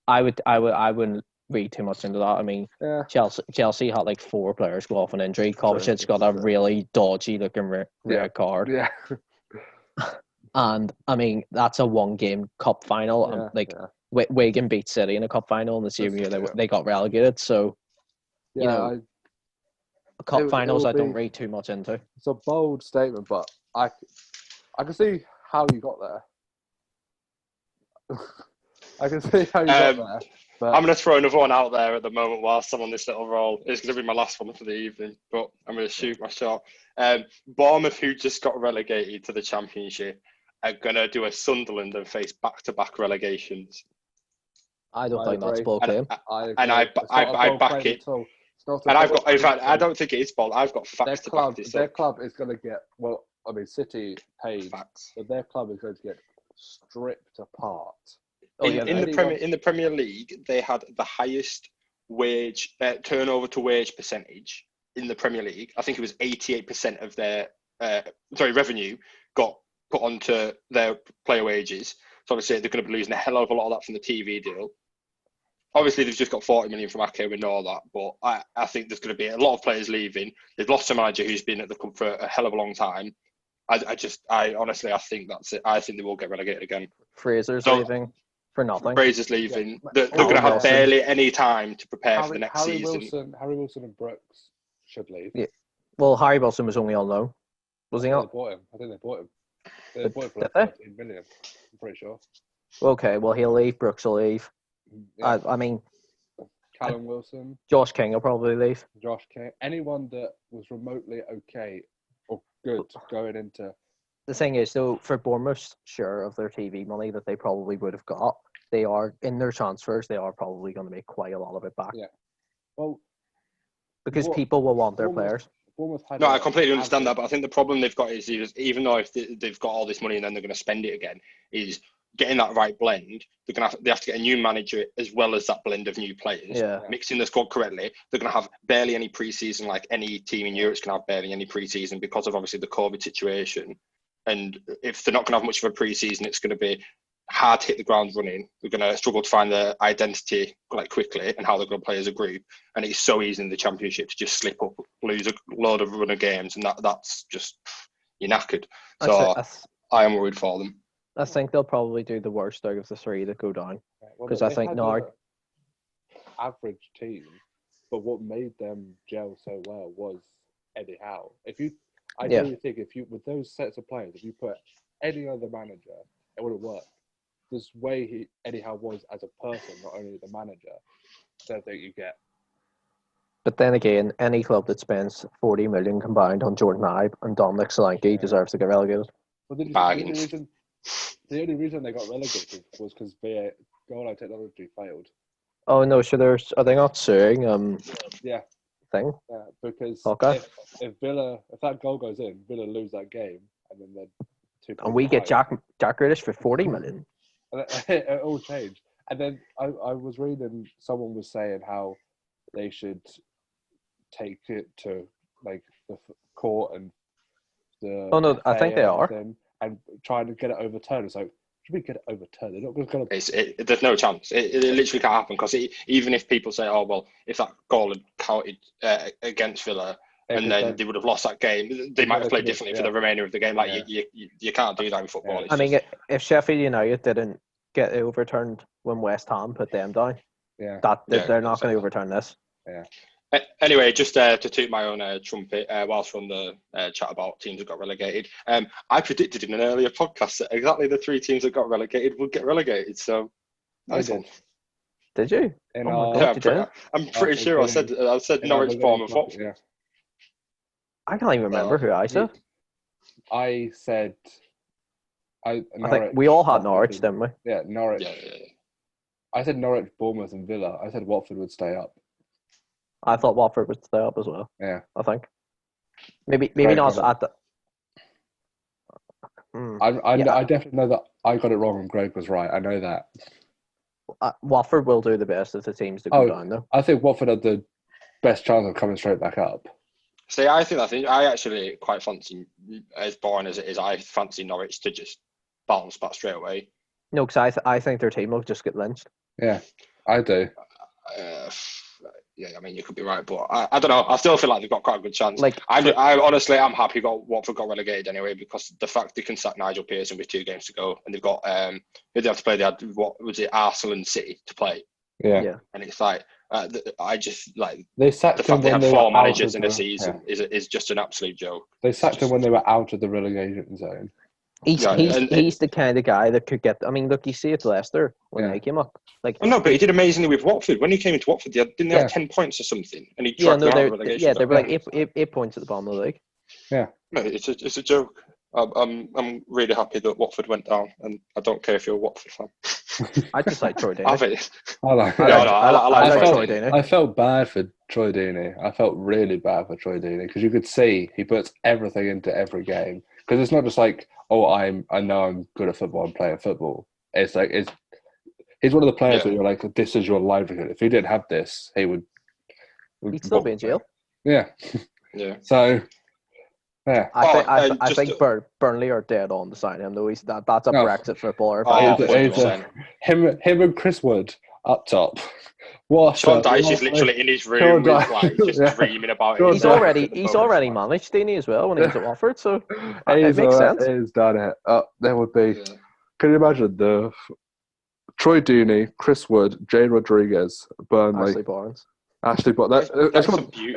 I wouldn't read too much into that. I mean, Chelsea had like 4 players go off an injury. Kovacic's got a really dodgy looking red card. Yeah. And I mean, that's a 1-game cup final. Wigan beat City in a cup final in the same year they got relegated. So, cup finals I don't read too much into. It's a bold statement, but I can see how you got there. I can see how you got there. But I'm going to throw another one out there at the moment whilst I'm on this little roll. It's going to be my last one for the evening, but I'm going to shoot my shot. Bournemouth, who just got relegated to the Championship, are going to do a Sunderland and face back-to-back relegations. I don't think that's bold claim. And I back it. And I've got, in fact, I don't think it is bold. I've got facts to back this up. Their club is going to get, well, I mean, City paid, but their club is going to get stripped apart. In the Premier League, they had the highest wage turnover to wage percentage in the Premier League. I think it was 88% of their revenue got put onto their player wages. So obviously they're going to be losing a hell of a lot of that from the TV deal. Obviously they've just got 40 million from Ake, we know that, but I think there's going to be a lot of players leaving. They've lost a manager who's been at the club for a hell of a long time. I honestly think that's it. I think they will get relegated again. Fraser's leaving for nothing. Fraser's leaving. They're going to have barely any time to prepare for the next season. Harry Wilson and Brooks should leave. Yeah. Well, Harry Wilson was only on loan. Was he not? I think they bought him. They bought him for like 13 million. I'm pretty sure. Okay, well, he'll leave. Brooks will leave. Yeah. I mean, Callum Wilson. Josh King will probably leave. Josh King. Anyone that was remotely okay or good going into. The thing is, though, for Bournemouth's share of their TV money that they probably would have got, they are, in their transfers, they are probably going to make quite a lot of it back. Yeah. Well, because people will want their players. No, I completely understand that, but I think the problem they've got is even though if they've got all this money and then they're going to spend it again, is getting that right blend. They have to get a new manager as well as that blend of new players. Mixing the squad correctly. They're going to have barely any preseason, like any team in Europe's going to have barely any preseason because of obviously the COVID situation. And if they're not going to have much of a preseason, it's going to be hard to hit the ground running. They're going to struggle to find their identity like quickly and how they're going to play as a group. And it's so easy in the Championship to just slip up, lose a load of run of games, and that's just you're knackered. So I am worried for them. I think they'll probably do the worst out of the three that go down. Because I think now average team, but what made them gel so well was Eddie Howe. I really think with those sets of players, if you put any other manager, it wouldn't work. This way Eddie Howe was as a person, not only the manager, I don't think you get. But then again, any club that spends 40 million combined on Jordan Ibe and Dominic Solanke deserves to get relegated. Well, the only reason they got relegated was because their goal line technology failed. Oh no, sure. Are they not suing? Thing. Yeah, because if that goal goes in, Villa lose that game, and then they're 2 points and we get Jack Grealish for 40 million. And it all changed. And then I was reading, someone was saying how they should take it to like the court and the. Oh no, I think they are. And trying to get it overturned. It's like, should we get it overturned? They're not going to. There's no chance. It literally can't happen because even if people say, "Oh well, if that goal had counted against Villa and then they would have lost that game," they might have played differently for the remainder of the game. Like you can't do that in football. I mean, if Sheffield United didn't get it overturned when West Ham put them down, they're not going to overturn this. Yeah. Anyway, just to toot my own trumpet, whilst we're on the chat about teams that got relegated, I predicted in an earlier podcast that exactly the 3 teams that got relegated would get relegated. So, nice one. Did you? I'm pretty sure I said Norwich, Bournemouth, Watford. Yeah. I can't even remember who I said. I said. I think we all had Norwich, didn't we? Yeah, Norwich. Yeah. I said Norwich, Bournemouth, and Villa. I said Watford would stay up. I thought Watford would stay up as well. Yeah, I think maybe not at the. I definitely know that I got it wrong and Greg was right. I know that. Watford will do the best of the teams that go down, though. I think Watford had the best chance of coming straight back up. See, I actually quite fancy, as boring as it is, I fancy Norwich to just bounce back straight away. No, because I think their team will just get lynched. Yeah, I do. Yeah, I mean, you could be right, but I don't know. I still feel like they've got quite a good chance. I'm happy Watford got relegated anyway, because the fact they can sack Nigel Pearson with 2 games to go, and they've got who they have to play. They had Arsenal and City to play. Yeah. And it's like I just like they sacked the fact them when they had 4 managers in a the season is just an absolute joke. They sacked them when they were out of the relegation zone. He's the kind of guy that could get. I mean, look, you see it Leicester when they came up. Like, no, but he did amazingly with Watford. When he came into Watford, didn't they have 10 points or something? And he tracked them out of relegation. Yeah, they were like 8 points at the bottom of the league. Yeah, no, it's a joke. I'm really happy that Watford went down, and I don't care if you're a Watford fan. I just like Troy Deeney. I like Troy Deeney. I felt bad for Troy Deeney. I felt really bad for Troy Deeney because you could see he puts everything into every game. Because it's not just like, oh, I know I'm good at football and playing football. It's like he's one of the players where you're like, this is your livelihood. If he didn't have this, he'd still be in jail. Yeah. Yeah. So. Yeah. I think Burnley are dead on to sign him, though. That's a Brexit footballer. Him and Chris Wood up top. Sean Dyche is literally in his room just dreaming about it. He's already managed Deeney as well when he was at Watford, so it makes sense. He's done it. There would be. Yeah. Can you imagine the Troy Deeney, Chris Wood, Jane Rodriguez, Burnley, Ashley Barnes. It's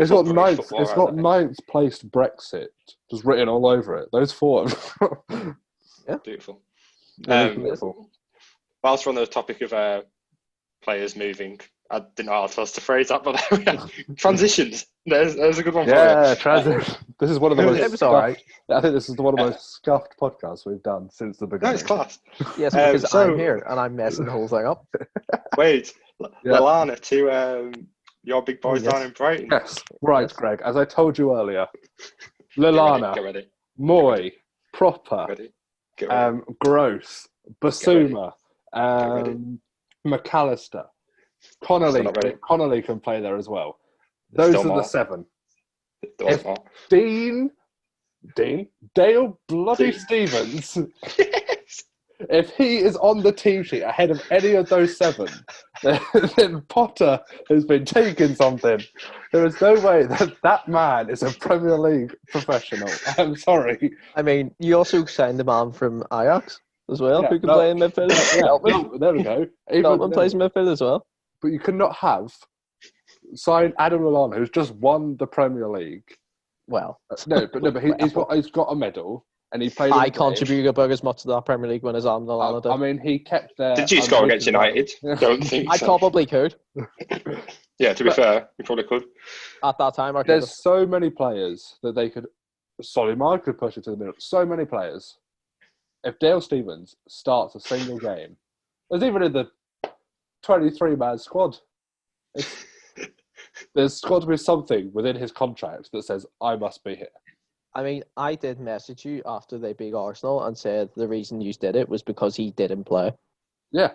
got ninth placed Brexit just written all over it. Those 4. Yeah, beautiful. Whilst we're on the topic of players moving, I didn't know how else to phrase that, but transitions. There's a good one for you. Yeah, transition. This is one of the most. It was all right. I think this is one of the most scuffed podcasts we've done since the beginning. No, it's class. Yes, because I'm here and I'm messing the whole thing up. Wait, Lallana to your big boys down in Brighton. Yes, right, Greg. As I told you earlier, Lallana, get ready. Moy, Proper, Gross, Basuma, McAllister, Connolly can play there as well. Those are the 7. If Dale bloody Stevens If he is on the team sheet ahead of any of those 7, then Potter has been taking something. There is no way that that man is a Premier League professional. I'm sorry. I mean, you also signed the man from Ajax as well, Yeah, who can no, play in midfield. Veltman. there we go. Veltman plays in midfield as well. But you could not have signed Adam Lallana, who's just won the Premier League. Well, But he's got a medal, and he played. I contributed about as much to that Premier League win as Adam Lallana did. I mean, he kept their. Did you score against United? Don't think I so. probably could. Yeah, to be fair, you probably could. At that time, I could. There's so many players that they could. Solomon could push it to the middle. So many players. If Dale Stephens starts a single game, there's even in the 23-man squad. There's got to be something within his contract that says, I must be here. I mean, I did message you after they beat Arsenal and said the reason you did it was because he didn't play. Yeah.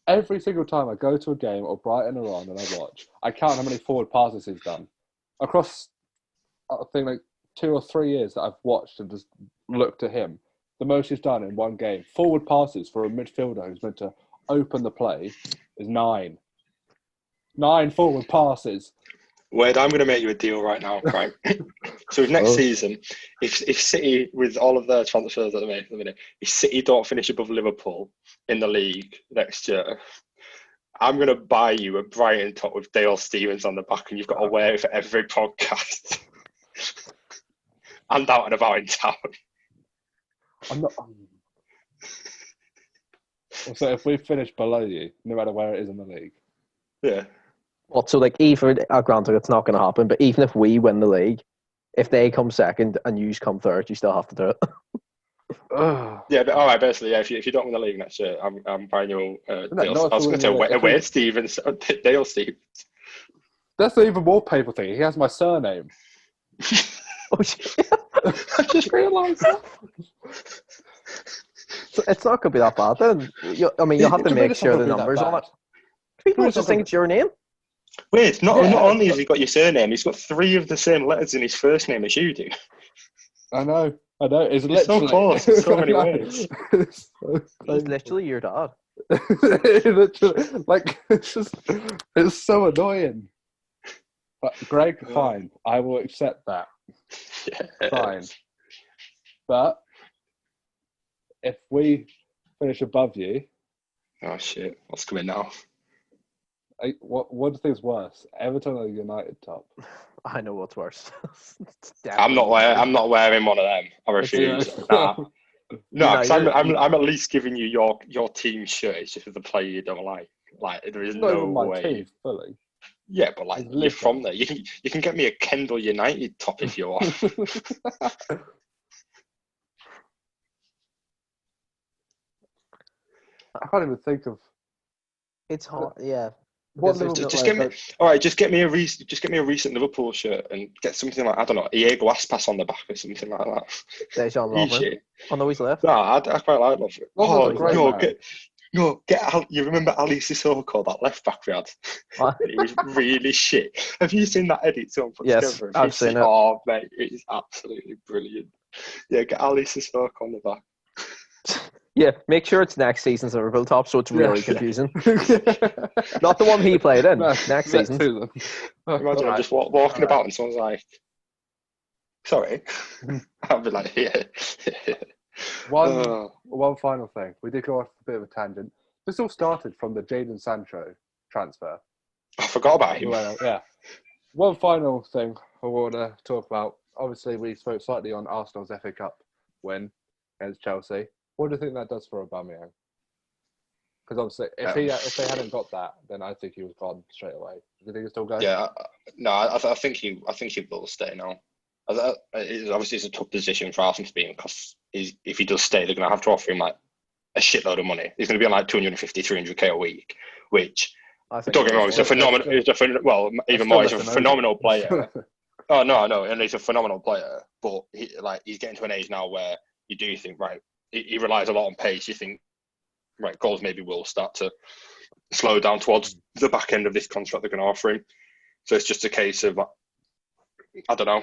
Every single time I go to a game or Brighton are on and I watch, I count how many forward passes he's done. Across, I think, like 2 or 3 years that I've watched and just looked at him, the most he's done in one game, forward passes for a midfielder who's meant to open the play, is 9. 9 forward passes. Wade, I'm going to make you a deal right now, right? So if next season, if City, with all of their transfers at the minute, if City don't finish above Liverpool in the league next year, I'm going to buy you a Brighton top with Dale Stephens on the back, and you've got to wear it for every podcast. And out and about in town. I'm not. So if we finish below you, no matter where it is in the league. Yeah. Well, so like even granted it's not going to happen, but even if we win the league, if they come second and you come third, you still have to do it. Yeah, but all right. Basically, yeah. If you don't win the league next year, I'm buying you. I was going to say Wade Stephens, Dale Stephens. That's an even more painful thing. He has my surname. Oh shit! I just realised that. So it's not going to be that bad then. I mean, you'll have to make sure the numbers on it. People just think it's your name. Wait, not only has he got your surname, he's got 3 of the same letters in his first name as you do. I know. It's so close in so many ways. It's He's literally your dad. It's so annoying. But Greg, fine. I will accept that. Yeah. Fine. But if we finish above you... Oh, shit. What's coming now? What do you think is worse? Everton or United top? I know what's worse. I'm not wearing one of them. I refuse. Nah. No, because I'm at least giving you your team shirt. It's just with the player you don't like. Like there is no way. Team, fully. Yeah, but like you're from there. You can get me a Kendall United top if you want. I can't even think of. It's hard. Yeah. Just get me a recent Liverpool shirt and get something like, I don't know, Diego Aspas on the back or something like that. Dejan Lovren. Oh no, he's left. No, I quite like Lovren. You remember Ali Sissoko, that left back we had? He was really shit. Have you seen that edit someone put together? I've seen it. Oh mate, it is absolutely brilliant. Yeah, get Ali Sissoko on the back. Yeah, make sure it's next season's Liverpool top, so it's really confusing. Not the one he played in. Next season. Imagine I'm just walking about and someone's like, "Sorry," I'll be like, "Yeah." One final thing. We did go off a bit of a tangent. This all started from the Jadon Sancho transfer. I forgot about him. Yeah. One final thing I want to talk about. Obviously, we spoke slightly on Arsenal's FA Cup win against Chelsea. What do you think that does for Aubameyang? Because obviously, if they hadn't got that, then I think he was gone straight away. Do you think he's still going? Yeah, no, I think he will stay now. Obviously, it's a tough position for Arsenal to be in because if he does stay, they're going to have to offer him like a shitload of money. He's going to be on like 250, 300k a week, which don't get me wrong, he's a phenomenal. Even more, he's a phenomenal player. Oh no, and he's a phenomenal player. But he's getting to an age now where you do think, right, he relies a lot on pace. You think, right, goals maybe will start to slow down towards the back end of this contract they're going to offer him. So it's just a case of, I don't know.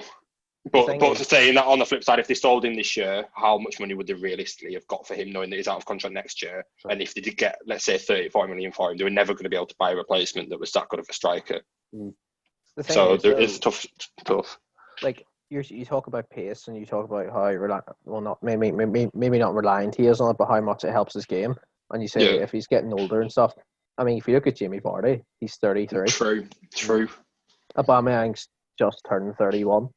But thing is- saying that on the flip side, if they sold him this year, how much money would they realistically have got for him, knowing that he's out of contract next year? Sure. And if they did get, let's say, 30-40 million for him, they were never going to be able to buy a replacement that was that good of a striker. the thing So is, there though, is tough. like you talk about pace and you talk about how not maybe not reliant he is on it, but how much it helps his game. And you say Yeah. if he's getting older and stuff. I mean, if you look at Jamie Vardy, he's 33. True. Aubameyang's just turned 31.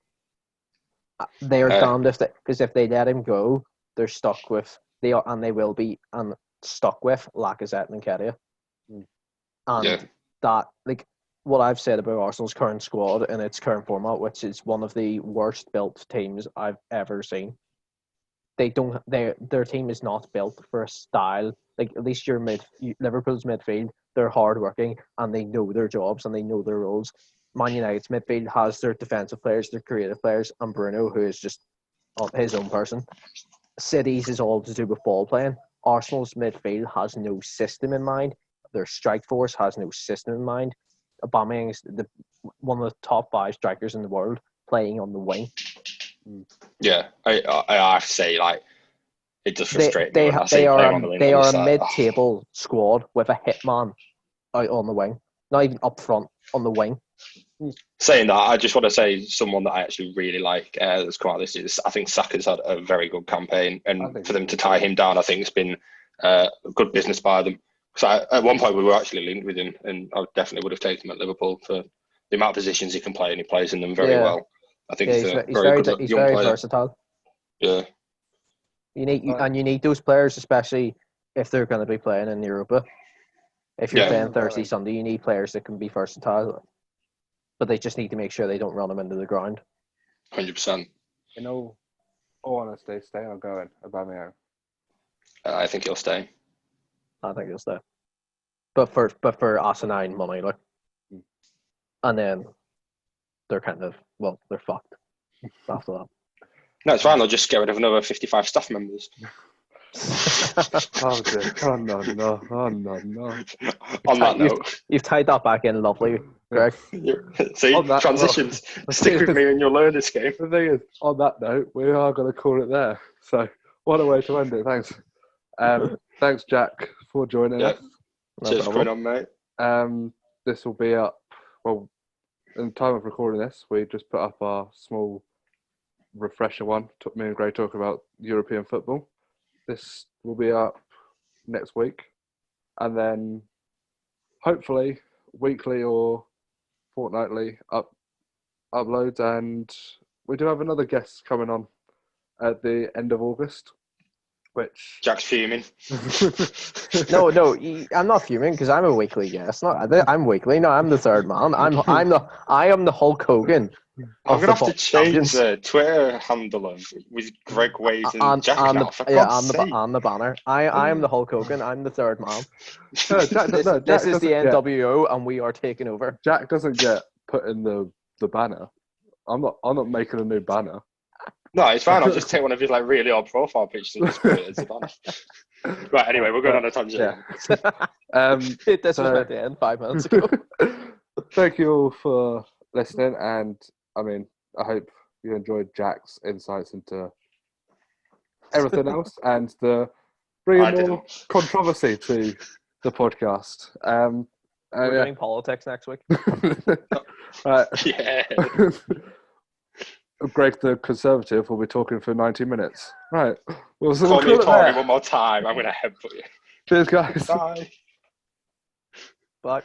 They are Uh, damned because if they let him go, they're stuck with they will be stuck with Lacazette and Nketiah. And that, like, what I've said about Arsenal's current squad and its current format, which is one of the worst built teams I've ever seen. Their team is not built for a style. Like, at least Liverpool's midfield, they're hardworking and they know their jobs and they know their roles. Man United's midfield has their defensive players, their creative players, and Bruno, who is just his own person. City's is all to do with ball playing. Arsenal's midfield has no system in mind. Their strike force has no system in mind. Aubameyang is one of the top 5 strikers in the world playing on the wing. Yeah, I have to say, like, it does frustrate me when I see They him are on the wing. they I'm are just a like, mid-table squad with a hitman out on the wing, not even up front on the wing. Saying that, I just want to say someone that I actually really like that's come out this is, I think Saka's had a very good campaign, and for them to tie him down, I think it's been good business by them. So at one point we were actually linked with him, and I definitely would have taken him at Liverpool for the amount of positions he can play, and he plays in them very well. I think he's a very good young player. Versatile. Yeah. You need those players, especially if they're going to be playing in Europa. If you're playing Thursday, Sunday, you need players that can be versatile. But they just need to make sure they don't run them into the ground. 100%. In all honesty, staying or going, Aubameyang? I think he'll stay. I think he'll stay. But for asinine money, like, and then they're they're fucked after that. No, it's fine. They'll just get rid of another 55 staff members. Oh dear! Oh no! On that note, you've tied that back in lovely, Greg. See, transitions. Stick with me and you'll learn this game. The thing is, on that note, we are going to call it there. So, what a way to end it. Thanks. Thanks, Jack, for joining us. Cheers for coming on, mate. This will be up. Well, in the time of recording this, we just put up our small refresher one. Me and Gray talk about European football. This will be up next week, and then hopefully weekly or fortnightly uploads. And we do have another guest coming on at the end of August, which Jack's fuming. No, I'm not fuming because I'm a weekly guest. I'm weekly. No, I'm the third man. I am the Hulk Hogan. I'm gonna have to change the Twitter handle with Greg Wade and Jack now. On the banner. I am the Hulk Hogan. I'm the third man. No, Jack, this is the NWO, and we are taking over. Jack doesn't get put in the banner. I'm not making a new banner. No, it's fine. I'll just take one of his really odd profile pictures and just put it as a banner. Right. Anyway, we're going on a tangent. Yeah. This was meant to end 5 minutes ago. Thank you all for listening, and I hope you enjoyed Jack's insights into everything else and bringing more controversy to the podcast. We're doing politics next week. Right. Yeah. Greg the Conservative will be talking for 90 minutes. Right. Call me Tory one more time. I'm going to headbutt you. Cheers, guys. Bye. Bye.